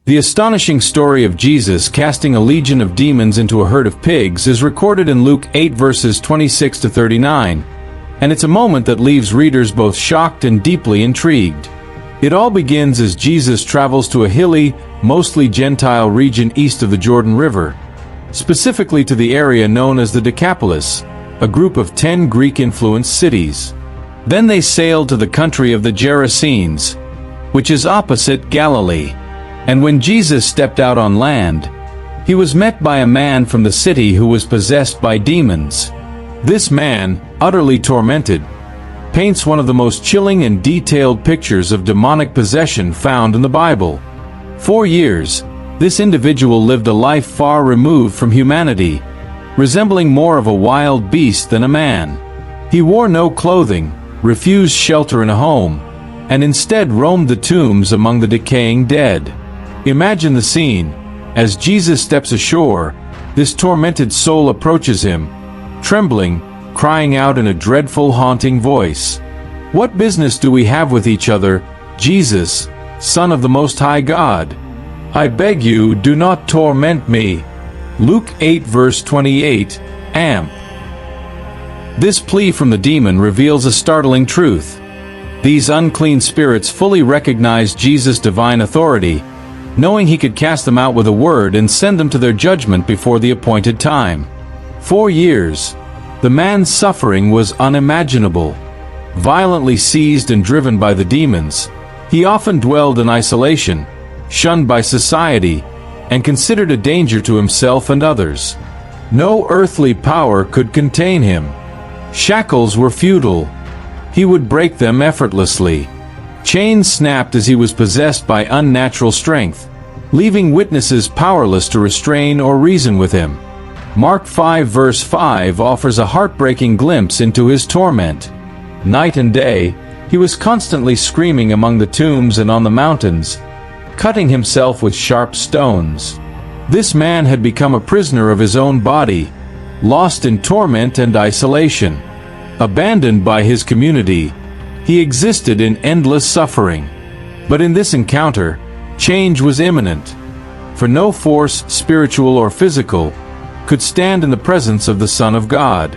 The astonishing story of Jesus casting a legion of demons into a herd of pigs is recorded in Luke 8 verses 26 to 39, and it's a moment that leaves readers both shocked and deeply intrigued. It all begins as Jesus travels to a hilly, mostly Gentile region east of the Jordan River, specifically to the area known as the Decapolis, a group of 10 Greek-influenced cities. Then they sailed to the country of the Gerasenes, which is opposite Galilee. And when Jesus stepped out on land, he was met by a man from the city who was possessed by demons. This man, utterly tormented, paints one of the most chilling and detailed pictures of demonic possession found in the Bible. 4 years, this individual lived a life far removed from humanity, resembling more of a wild beast than a man. He wore no clothing, refused shelter in a home, and instead roamed the tombs among the decaying dead. Imagine the scene. As Jesus steps ashore, this tormented soul approaches him, trembling, crying out in a dreadful, haunting voice. "What business do we have with each other, Jesus, Son of the Most High God? I beg you, do not torment me." Luke 8 verse 28, amp. This plea from the demon reveals a startling truth. These unclean spirits fully recognized Jesus' divine authority, knowing he could cast them out with a word and send them to their judgment before the appointed time. 4 years. The man's suffering was unimaginable. Violently seized and driven by the demons, he often dwelled in isolation, shunned by society, and considered a danger to himself and others. No earthly power could contain him. Shackles were futile. He would break them effortlessly. Chains snapped as he was possessed by unnatural strength, leaving witnesses powerless to restrain or reason with him. Mark 5 verse 5 offers a heartbreaking glimpse into his torment. Night and day, he was constantly screaming among the tombs and on the mountains, cutting himself with sharp stones. This man had become a prisoner of his own body, lost in torment and isolation. Abandoned by his community, he existed in endless suffering. But in this encounter, change was imminent. For no force, spiritual or physical, could stand in the presence of the Son of God.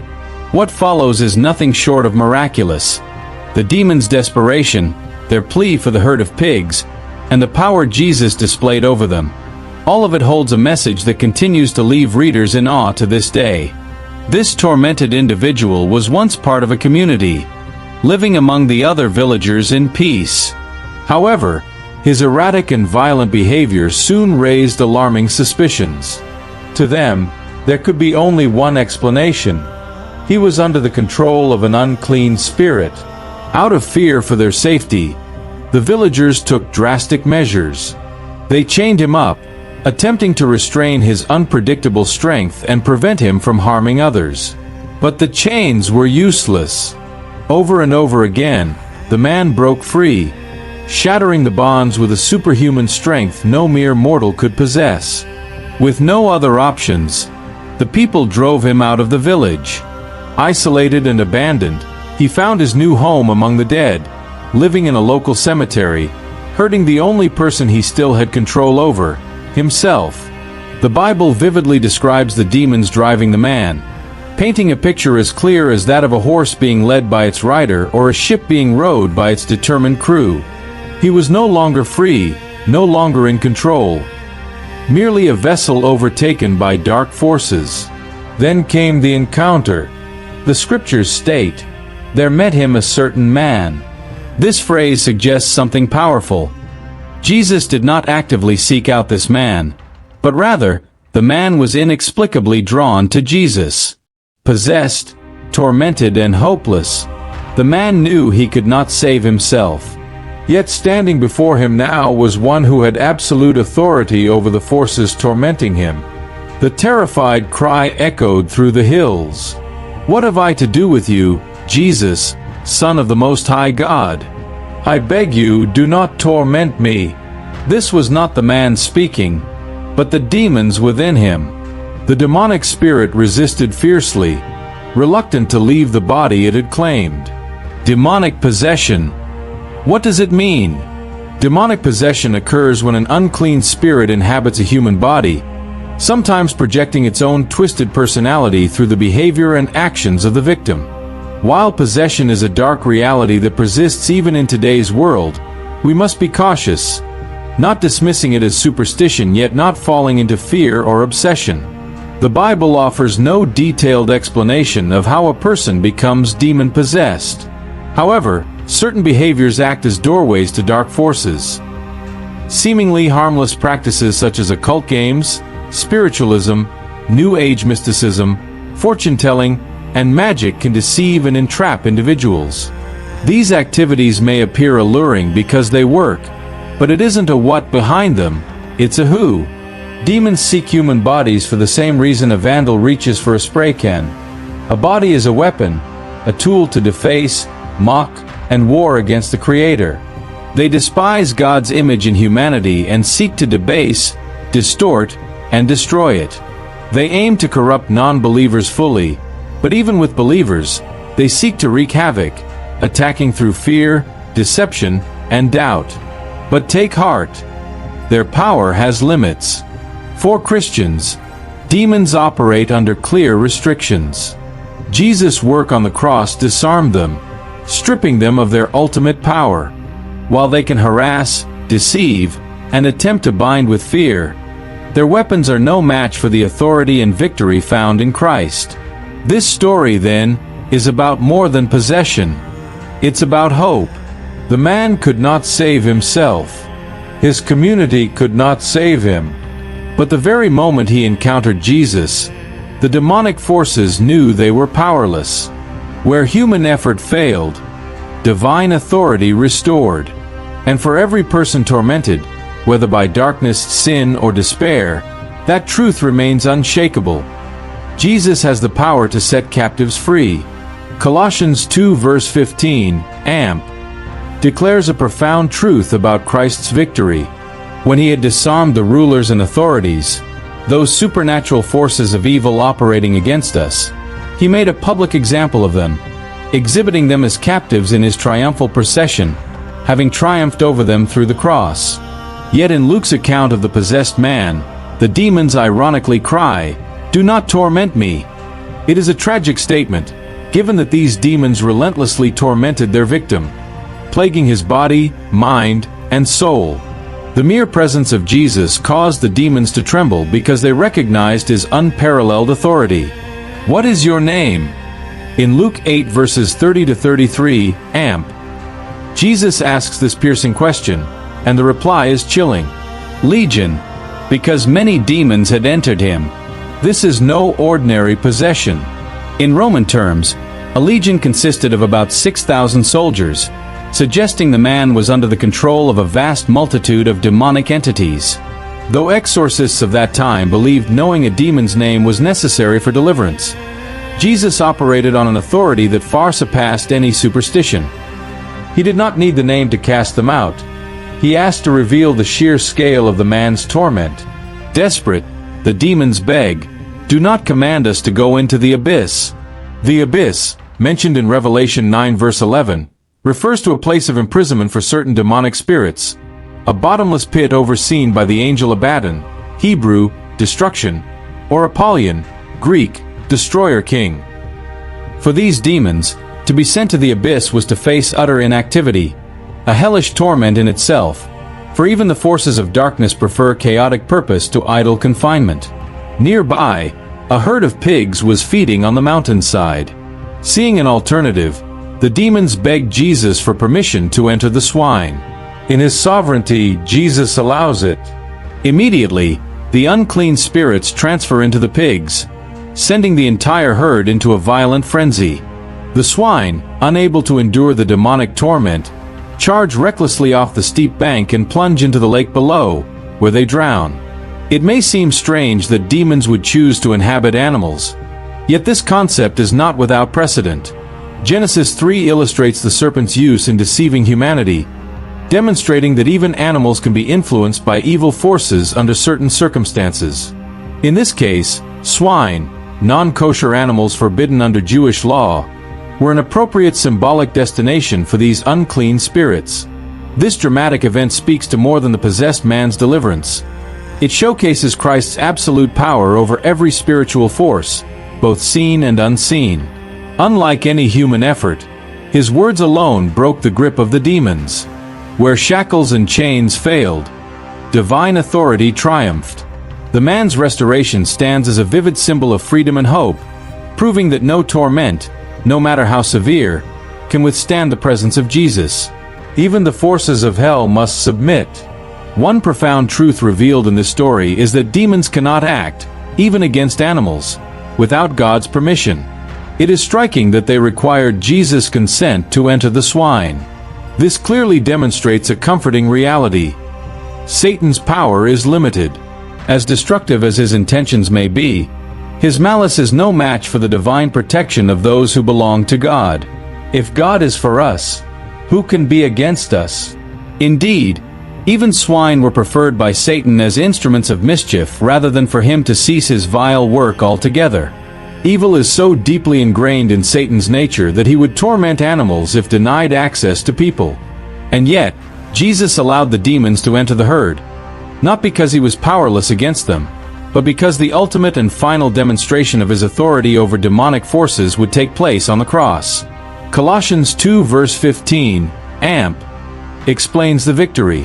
What follows is nothing short of miraculous. The demons' desperation, their plea for the herd of pigs, and the power Jesus displayed over them. All of it holds a message that continues to leave readers in awe to this day. This tormented individual was once part of a community, living among the other villagers in peace. However, his erratic and violent behavior soon raised alarming suspicions. To them, there could be only one explanation. He was under the control of an unclean spirit. Out of fear for their safety, the villagers took drastic measures. They chained him up, attempting to restrain his unpredictable strength and prevent him from harming others. But the chains were useless. Over and over again, the man broke free, shattering the bonds with a superhuman strength no mere mortal could possess. With no other options, the people drove him out of the village. Isolated and abandoned, he found his new home among the dead, living in a local cemetery, hurting the only person he still had control over, himself. The Bible vividly describes the demons driving the man, painting a picture as clear as that of a horse being led by its rider or a ship being rowed by its determined crew. He was no longer free, no longer in control, merely a vessel overtaken by dark forces. Then came the encounter. The scriptures state, "There met him a certain man." This phrase suggests something powerful. Jesus did not actively seek out this man, but rather, the man was inexplicably drawn to Jesus. Possessed, tormented, and hopeless, the man knew he could not save himself. Yet standing before him now was one who had absolute authority over the forces tormenting him. The terrified cry echoed through the hills. "What have I to do with you, Jesus, Son of the Most High God? I beg you, do not torment me." This was not the man speaking, but the demons within him. The demonic spirit resisted fiercely, reluctant to leave the body it had claimed. Demonic possession. What does it mean? Demonic possession occurs when an unclean spirit inhabits a human body, sometimes projecting its own twisted personality through the behavior and actions of the victim. While possession is a dark reality that persists even in today's world, we must be cautious, not dismissing it as superstition yet not falling into fear or obsession. The Bible offers no detailed explanation of how a person becomes demon-possessed. However, certain behaviors act as doorways to dark forces. Seemingly harmless practices such as occult games, spiritualism, New Age mysticism, fortune-telling, and magic can deceive and entrap individuals. These activities may appear alluring because they work, but it isn't a what behind them, it's a who. Demons seek human bodies for the same reason a vandal reaches for a spray can. A body is a weapon, a tool to deface, mock, and war against the Creator. They despise God's image in humanity and seek to debase, distort, and destroy it. They aim to corrupt non-believers fully, but even with believers, they seek to wreak havoc, attacking through fear, deception, and doubt. But take heart. Their power has limits. For Christians, demons operate under clear restrictions. Jesus' work on the cross disarmed them, stripping them of their ultimate power. While they can harass, deceive, and attempt to bind with fear, their weapons are no match for the authority and victory found in Christ. This story, then, is about more than possession. It's about hope. The man could not save himself. His community could not save him. But the very moment he encountered Jesus, the demonic forces knew they were powerless. Where human effort failed, divine authority restored. And for every person tormented, whether by darkness, sin, or despair, that truth remains unshakable. Jesus has the power to set captives free. Colossians 2 verse 15, amp, declares a profound truth about Christ's victory. When he had disarmed the rulers and authorities, those supernatural forces of evil operating against us, he made a public example of them, exhibiting them as captives in his triumphal procession, having triumphed over them through the cross. Yet in Luke's account of the possessed man, the demons ironically cry, "Do not torment me." It is a tragic statement, given that these demons relentlessly tormented their victim, plaguing his body, mind, and soul. The mere presence of Jesus caused the demons to tremble because they recognized his unparalleled authority. "What is your name?" In Luke 8 verses 30 to 33, amp, Jesus asks this piercing question, and the reply is chilling. Legion, because many demons had entered him. This is no ordinary possession. In Roman terms, a legion consisted of about 6,000 soldiers, suggesting the man was under the control of a vast multitude of demonic entities. Though exorcists of that time believed knowing a demon's name was necessary for deliverance, Jesus operated on an authority that far surpassed any superstition. He did not need the name to cast them out. He asked to reveal the sheer scale of the man's torment. Desperate, the demons beg, "Do not command us to go into the abyss." The abyss, mentioned in Revelation 9 verse 11, refers to a place of imprisonment for certain demonic spirits, a bottomless pit overseen by the angel Abaddon, Hebrew, destruction, or Apollyon, Greek, destroyer king. For these demons, to be sent to the abyss was to face utter inactivity, a hellish torment in itself, for even the forces of darkness prefer chaotic purpose to idle confinement. Nearby, a herd of pigs was feeding on the mountainside. Seeing an alternative, the demons begged Jesus for permission to enter the swine. In his sovereignty, Jesus allows it. Immediately, the unclean spirits transfer into the pigs, sending the entire herd into a violent frenzy. The swine, unable to endure the demonic torment, charge recklessly off the steep bank and plunge into the lake below, where they drown. It may seem strange that demons would choose to inhabit animals, yet this concept is not without precedent. Genesis 3 illustrates the serpent's use in deceiving humanity, demonstrating that even animals can be influenced by evil forces under certain circumstances. In this case, swine, non-kosher animals forbidden under Jewish law, were an appropriate symbolic destination for these unclean spirits. This dramatic event speaks to more than the possessed man's deliverance. It showcases Christ's absolute power over every spiritual force, both seen and unseen. Unlike any human effort, his words alone broke the grip of the demons. Where shackles and chains failed, divine authority triumphed. The man's restoration stands as a vivid symbol of freedom and hope, proving that no torment, no matter how severe, can withstand the presence of Jesus. Even the forces of hell must submit. One profound truth revealed in this story is that demons cannot act, even against animals, without God's permission. It is striking that they required Jesus' consent to enter the swine. This clearly demonstrates a comforting reality. Satan's power is limited. As destructive as his intentions may be, his malice is no match for the divine protection of those who belong to God. If God is for us, who can be against us? Indeed, even swine were preferred by Satan as instruments of mischief rather than for him to cease his vile work altogether. Evil is so deeply ingrained in Satan's nature that he would torment animals if denied access to people. And yet, Jesus allowed the demons to enter the herd, not because he was powerless against them, but because the ultimate and final demonstration of his authority over demonic forces would take place on the cross. Colossians 2 verse 15, amp, explains the victory.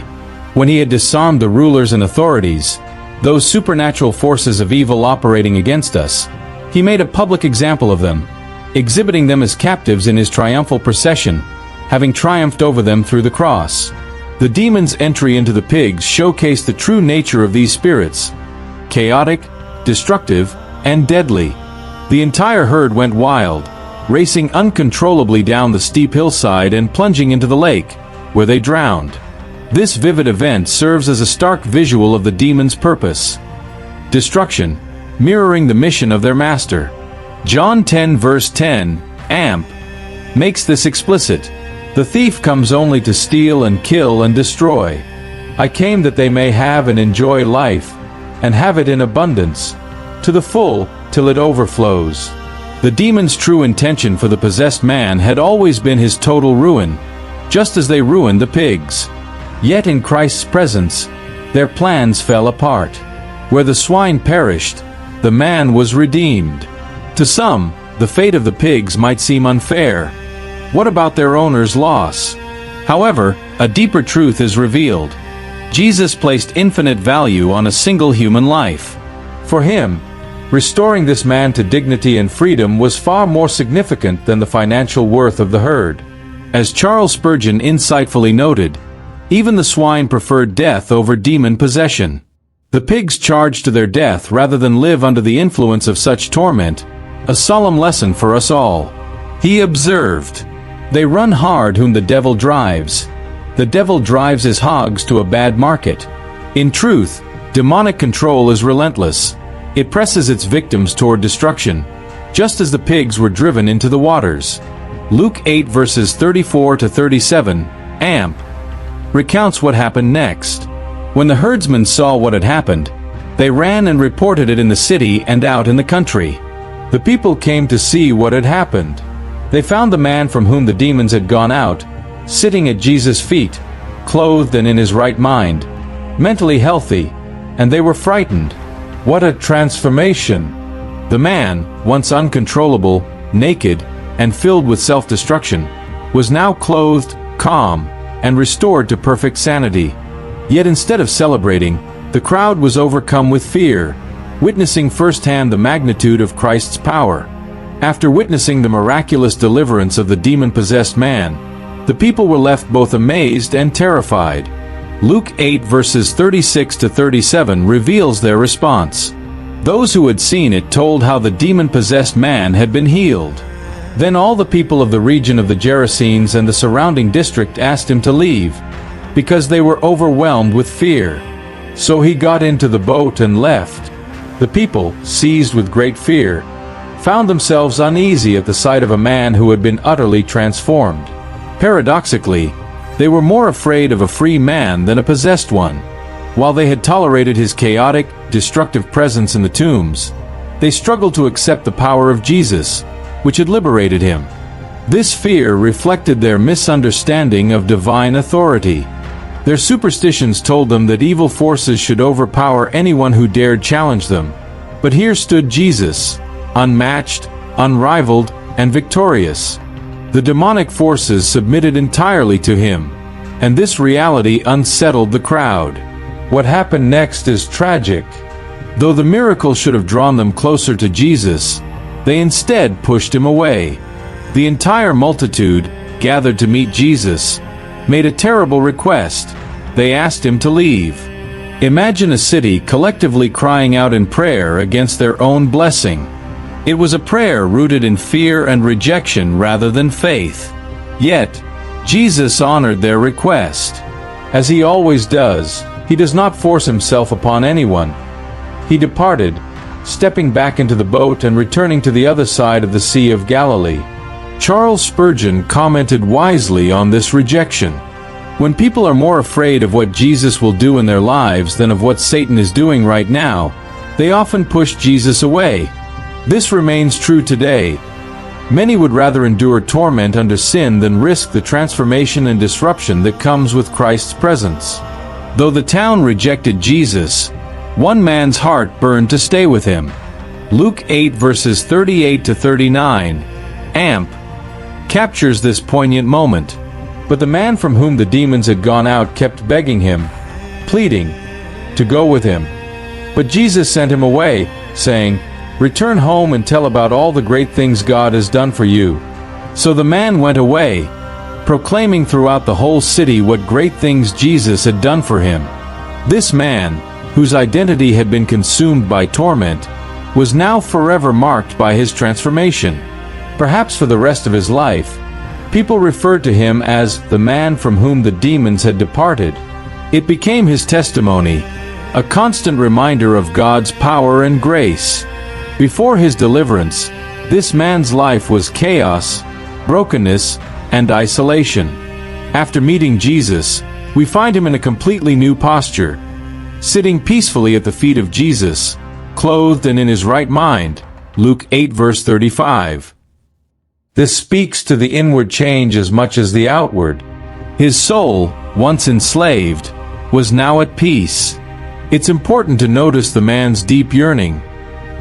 When he had disarmed the rulers and authorities, those supernatural forces of evil operating against us, he made a public example of them, exhibiting them as captives in his triumphal procession, having triumphed over them through the cross. The demons' entry into the pigs showcased the true nature of these spirits: chaotic, destructive, and deadly. The entire herd went wild, racing uncontrollably down the steep hillside and plunging into the lake, where they drowned. This vivid event serves as a stark visual of the demons' purpose: destruction, mirroring the mission of their master. John 10 verse 10, amp, makes this explicit. The thief comes only to steal and kill and destroy. I came that they may have and enjoy life, and have it in abundance, to the full, till it overflows. The demon's true intention for the possessed man had always been his total ruin, just as they ruined the pigs. Yet in Christ's presence, their plans fell apart. Where the swine perished, the man was redeemed. To some, the fate of the pigs might seem unfair. What about their owner's loss? However, a deeper truth is revealed. Jesus placed infinite value on a single human life. For him, restoring this man to dignity and freedom was far more significant than the financial worth of the herd. As Charles Spurgeon insightfully noted, even the swine preferred death over demon possession. The pigs charged to their death rather than live under the influence of such torment, a solemn lesson for us all. He observed, "They run hard whom the devil drives. The devil drives his hogs to a bad market." In truth, demonic control is relentless. It presses its victims toward destruction, just as the pigs were driven into the waters. Luke 8 verses 34 to 37, amp, recounts what happened next. When the herdsmen saw what had happened, they ran and reported it in the city and out in the country. The people came to see what had happened. They found the man from whom the demons had gone out, sitting at Jesus' feet, clothed and in his right mind, mentally healthy, and they were frightened. What a transformation! The man, once uncontrollable, naked, and filled with self-destruction, was now clothed, calm, and restored to perfect sanity. Yet instead of celebrating, the crowd was overcome with fear, witnessing firsthand the magnitude of Christ's power. After witnessing the miraculous deliverance of the demon-possessed man, the people were left both amazed and terrified. Luke 8 verses 36 to 37 reveals their response. Those who had seen it told how the demon-possessed man had been healed. Then all the people of the region of the Gerasenes and the surrounding district asked him to leave, because they were overwhelmed with fear. So he got into the boat and left. The people, seized with great fear, found themselves uneasy at the sight of a man who had been utterly transformed. Paradoxically, they were more afraid of a free man than a possessed one. While they had tolerated his chaotic, destructive presence in the tombs, they struggled to accept the power of Jesus, which had liberated him. This fear reflected their misunderstanding of divine authority. Their superstitions told them that evil forces should overpower anyone who dared challenge them. But here stood Jesus, unmatched, unrivaled, and victorious. The demonic forces submitted entirely to him, and this reality unsettled the crowd. What happened next is tragic. Though the miracle should have drawn them closer to Jesus, they instead pushed him away. The entire multitude, gathered to meet Jesus, made a terrible request. They asked him to leave. Imagine a city collectively crying out in prayer against their own blessing. It was a prayer rooted in fear and rejection rather than faith. Yet, Jesus honored their request. As he always does, he does not force himself upon anyone. He departed, stepping back into the boat and returning to the other side of the Sea of Galilee. Charles Spurgeon commented wisely on this rejection. When people are more afraid of what Jesus will do in their lives than of what Satan is doing right now, they often push Jesus away. This remains true today. Many would rather endure torment under sin than risk the transformation and disruption that comes with Christ's presence. Though the town rejected Jesus, one man's heart burned to stay with him. Luke 8 verses 38 to 39, amp, captures this poignant moment. But the man from whom the demons had gone out kept begging him, pleading, to go with him. But Jesus sent him away, saying, "Return home and tell about all the great things God has done for you." So the man went away, proclaiming throughout the whole city what great things Jesus had done for him. This man, whose identity had been consumed by torment, was now forever marked by his transformation. Perhaps for the rest of his life, people referred to him as the man from whom the demons had departed. It became his testimony, a constant reminder of God's power and grace. Before his deliverance, this man's life was chaos, brokenness, and isolation. After meeting Jesus, we find him in a completely new posture, sitting peacefully at the feet of Jesus, clothed and in his right mind. Luke 8 verse 35. This speaks to the inward change as much as the outward. His soul, once enslaved, was now at peace. It's important to notice the man's deep yearning.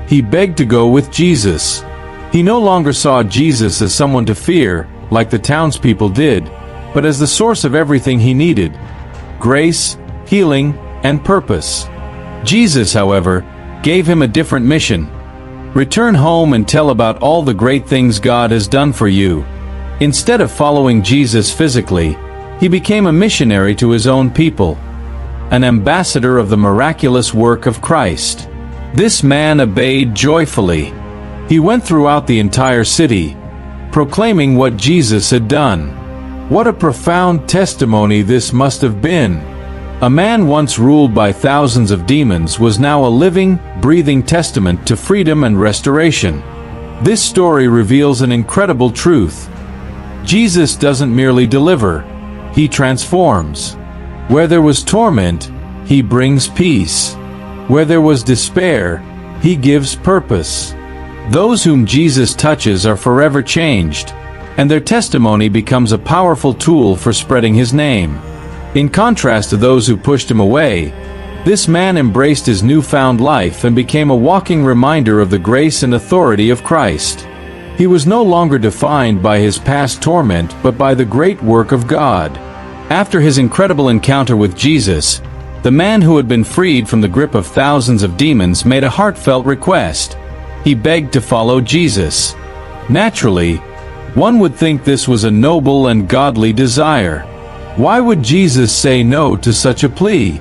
He begged to go with Jesus. He no longer saw Jesus as someone to fear, like the townspeople did, but as the source of everything he needed: grace, healing, and purpose. Jesus, however, gave him a different mission. Return home and tell about all the great things God has done for you. Instead of following Jesus physically, he became a missionary to his own people, an ambassador of the miraculous work of Christ. This man obeyed joyfully. He went throughout the entire city, proclaiming what Jesus had done. What a profound testimony this must have been. A man once ruled by thousands of demons was now a living, breathing testament to freedom and restoration. This story reveals an incredible truth. Jesus doesn't merely deliver, he transforms. Where there was torment, he brings peace. Where there was despair, he gives purpose. Those whom Jesus touches are forever changed, and their testimony becomes a powerful tool for spreading his name. In contrast to those who pushed him away, this man embraced his newfound life and became a walking reminder of the grace and authority of Christ. He was no longer defined by his past torment but by the great work of God. After his incredible encounter with Jesus, the man who had been freed from the grip of thousands of demons made a heartfelt request. He begged to follow Jesus. Naturally, one would think this was a noble and godly desire. Why would Jesus say no to such a plea?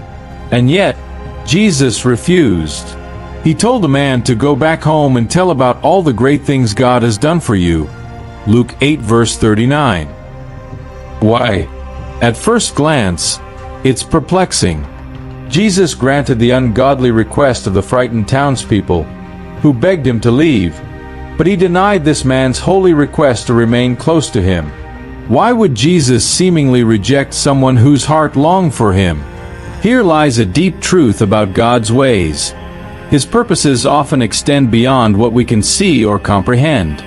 And yet, Jesus refused. He told the man to go back home and tell about all the great things God has done for you. Luke 8 verse 39. Why? At first glance, it's perplexing. Jesus granted the ungodly request of the frightened townspeople, who begged him to leave, but he denied this man's holy request to remain close to him. Why would Jesus seemingly reject someone whose heart longed for him? Here lies a deep truth about God's ways. His purposes often extend beyond what we can see or comprehend.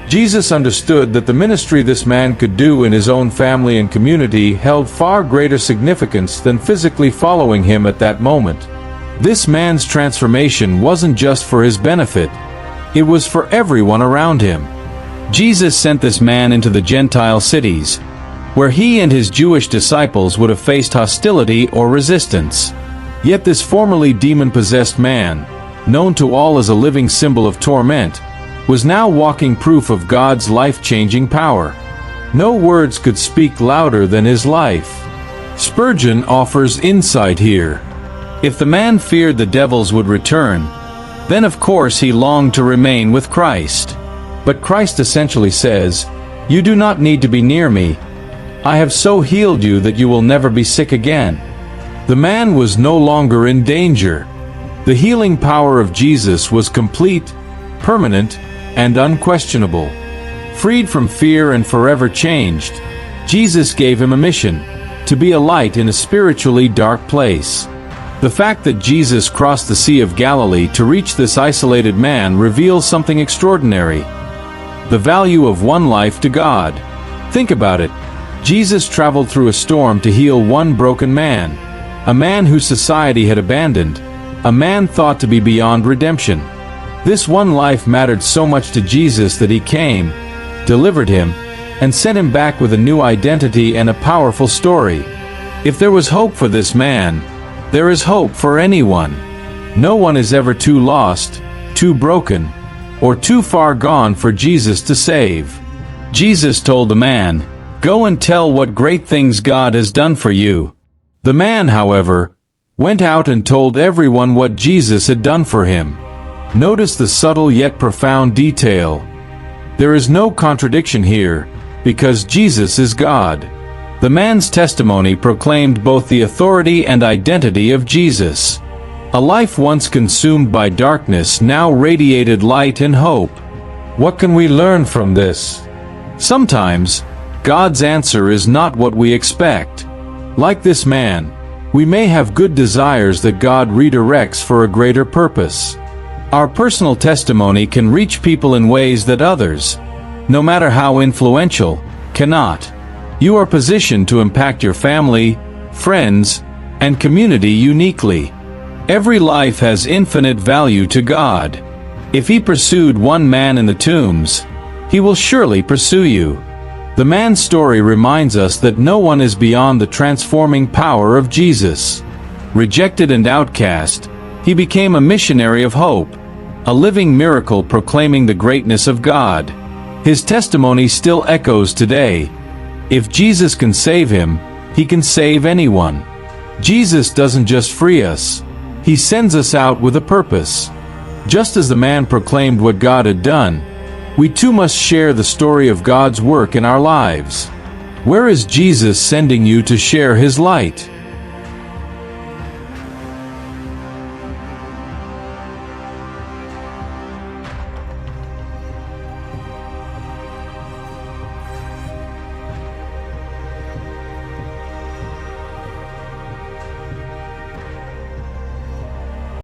Jesus understood that the ministry this man could do in his own family and community held far greater significance than physically following him at that moment. This man's transformation wasn't just for his benefit, it was for everyone around him. Jesus sent this man into the Gentile cities, where he and his Jewish disciples would have faced hostility or resistance. Yet this formerly demon-possessed man, known to all as a living symbol of torment, was now walking proof of God's life-changing power. No words could speak louder than his life. Spurgeon offers insight here. If the man feared the devils would return, then of course he longed to remain with Christ. But Christ essentially says, "You do not need to be near me. I have so healed you that you will never be sick again." The man was no longer in danger. The healing power of Jesus was complete, permanent, and unquestionable. Freed from fear and forever changed, Jesus gave him a mission: to be a light in a spiritually dark place. The fact that Jesus crossed the Sea of Galilee to reach this isolated man reveals something extraordinary: the value of one life to God. Think about it. Jesus traveled through a storm to heal one broken man, a man whose society had abandoned, a man thought to be beyond redemption. This one life mattered so much to Jesus that he came, delivered him, and sent him back with a new identity and a powerful story. If there was hope for this man, there is hope for anyone. No one is ever too lost, too broken, or too far gone for Jesus to save. Jesus told the man, "Go and tell what great things God has done for you." The man, however, went out and told everyone what Jesus had done for him. Notice the subtle yet profound detail. There is no contradiction here, because Jesus is God. The man's testimony proclaimed both the authority and identity of Jesus. A life once consumed by darkness now radiated light and hope. What can we learn from this? Sometimes, God's answer is not what we expect. Like this man, we may have good desires that God redirects for a greater purpose. Our personal testimony can reach people in ways that others, no matter how influential, cannot. You are positioned to impact your family, friends, and community uniquely. Every life has infinite value to God. If He pursued one man in the tombs, He will surely pursue you. The man's story reminds us that no one is beyond the transforming power of Jesus. Rejected and outcast, He became a missionary of hope, a living miracle proclaiming the greatness of God. His testimony still echoes today. If Jesus can save him, He can save anyone. Jesus doesn't just free us, He sends us out with a purpose. Just as the man proclaimed what God had done, we too must share the story of God's work in our lives. Where is Jesus sending you to share His light?